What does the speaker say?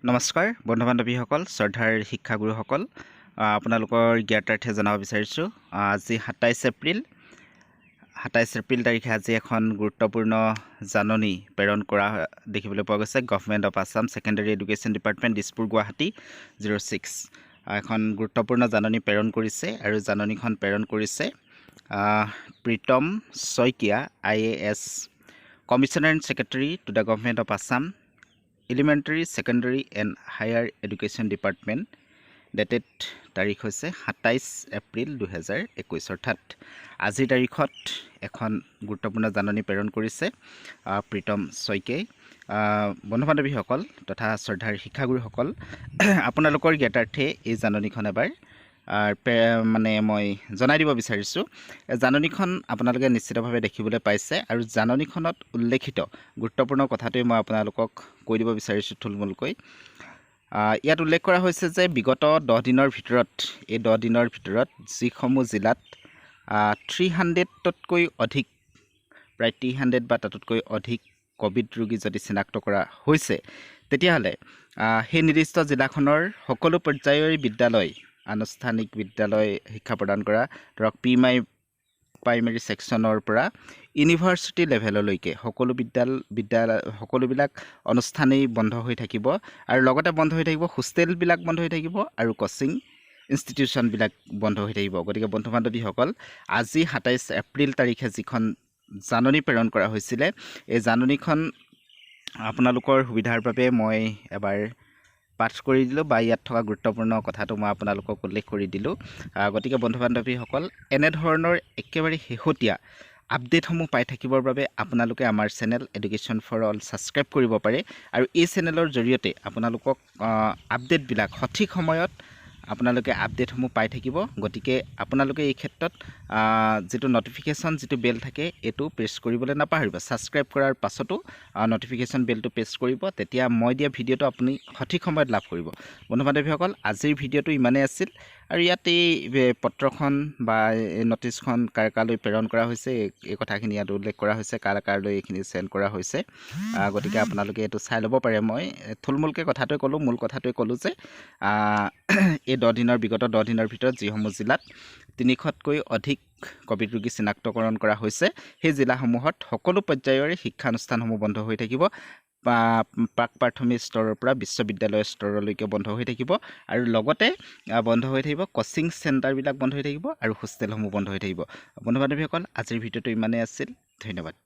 নমস্কাৰ বন্ধু বান্ধৱীসকল শ্ৰদ্ধাৰ শিক্ষাগুৰুসকল আপোনালোকৰ জ্ঞাতাৰ্থে জনাব বিচাৰিছোঁ আজি 27 এপ্ৰিল তাৰিখে আজি এখন গুৰুত্বপূৰ্ণ জাননী প্ৰেৰণ কৰা দেখিবলৈ পোৱা গৈছে। Government of Assam secondary education department Dispur Guwahati 06 এখন গুৰুত্বপূৰ্ণ জাননী প্ৰেৰণ কৰিছে আৰু জাননীখন প্ৰেৰণ কৰিছে Pritam Saikia IAS commissioner and secretary to the government of Assam elementary secondary and higher education department dated তাৰিখ হৈছে 27 এপ্ৰিল 2021 অৰ্থাৎ আজিৰ তাৰিখত এখন গুৰুত্বপূৰ্ণ জাননী প্ৰেৰণ কৰিছে প্ৰীতম শইকীয়াই। বন্ধু বান্ধৱীসকল তথা শ্ৰদ্ধাৰ শিক্ষাগুৰুসকল আপোনালোকৰ জ্ঞাতাৰ্থে এই জাননীখন এবাৰ মই জনাই দিব বিচাৰিছোঁ। জাননীখন আপোনালোকে নিশ্চিতভাৱে দেখিবলৈ পাইছে আৰু জাননীখনত উল্লেখিত গুৰুত্বপূৰ্ণ কথাটোৱে মই আপোনালোকক কৈ দিব বিচাৰিছোঁ থুলমূলকৈ। ইয়াত উল্লেখ কৰা হৈছে যে বিগত 10 দিনৰ ভিতৰত এই 10 দিনৰ ভিতৰত যিসমূহ জিলাত 300তকৈ অধিক প্ৰায় 300 বা তাতোতকৈ অধিক ক'ভিড ৰোগী যদি চিনাক্ত কৰা হৈছে তেতিয়াহ'লে সেই নিৰ্দিষ্ট জিলাখনৰ সকলো পৰ্যায়ৰ বিদ্যালয় আনুষ্ঠানিক বিদ্যালয় শিক্ষা প্ৰদান কৰা ধৰক প্ৰাইমেৰী ছেকশ্যনৰ পৰা ইউনিভাৰ্চিটি লেভেললৈকে সকলোবিলাক অনুষ্ঠানেই বন্ধ হৈ থাকিব আৰু লগতে বন্ধ হৈ থাকিব হোষ্টেলবিলাক বন্ধ হৈ থাকিব আৰু কোচিং ইনষ্টিটিউশ্যনবিলাক বন্ধ হৈ থাকিব। গতিকে বন্ধু বান্ধৱীসকল আজি 27 এপ্ৰিল তাৰিখে যিখন জাননী প্ৰেৰণ কৰা হৈছিলে এই জাননীখন আপোনালোকৰ সুবিধাৰ বাবে মই এবাৰ পাঠ কৰি দিলোঁ বা ইয়াত থকা গুৰুত্বপূৰ্ণ কথাটো মই আপোনালোকক উল্লেখ কৰি দিলোঁ। গতিকে বন্ধু বান্ধৱীসকল এনেধৰণৰ একেবাৰে শেহতীয়া আপডেটসমূহ পাই থাকিবৰ বাবে আপোনালোকে আমাৰ channel education for all subscribe কৰিব পাৰে আৰু এই চেনেলৰ জৰিয়তে আপোনালোকক আপডেটবিলাক সঠিক সময়ত আপোনালোকে আপডেটসমূহ পাই থাকিব। গতিকে আপোনালোকে এই ক্ষেত্ৰত যিটো নটিফিকেশ্যন যিটো বেল থাকে এইটো প্ৰেছ কৰিবলৈ নাপাহৰিব। ছাবস্ক্ৰাইব কৰাৰ পাছতো নটিফিকেশ্যন বেলটো প্ৰেছ কৰিব, তেতিয়া মই দিয়া ভিডিঅ'টো আপুনি সঠিক সময়ত লাভ কৰিব। বন্ধু বান্ধৱীসকল আজিৰ ভিডিঅ'টো ইমানেই আছিল আৰু ইয়াত এই পত্ৰখন বা এই নটিচখন কাৰ কাৰলৈ প্ৰেৰণ কৰা হৈছে এই কথাখিনি ইয়াত উল্লেখ কৰা হৈছে, কাৰ কাৰলৈ এইখিনি চেণ্ড কৰা হৈছে। গতিকে আপোনালোকে এইটো চাই ল'ব পাৰে। মই থুলমূলকৈ কথাটোৱে ক'লোঁ, মূল কথাটোৱে ক'লোঁ যে এই বিগত 10 দিনৰ ভিতৰত যিসমূহ জিলাত 300তকৈ অধিক ক'ভিড ৰোগী চিনাক্তকৰণ কৰা হৈছে সেই জিলাসমূহত সকলো পৰ্যায়ৰে শিক্ষানুষ্ঠানসমূহ বন্ধ হৈ থাকিব। প্ৰাক প্ৰাথমিক স্তৰৰ পৰা বিশ্ববিদ্যালয়ৰ স্তৰলৈকে বন্ধ হৈ থাকিব আৰু লগতে বন্ধ হৈ থাকিব কোচিং চেণ্টাৰবিলাক বন্ধ হৈ থাকিব আৰু হোষ্টেলসমূহ বন্ধ হৈ থাকিব। বন্ধু বান্ধৱীসকল আজিৰ ভিডিঅ'টো ইমানেই আছিল। ধন্যবাদ।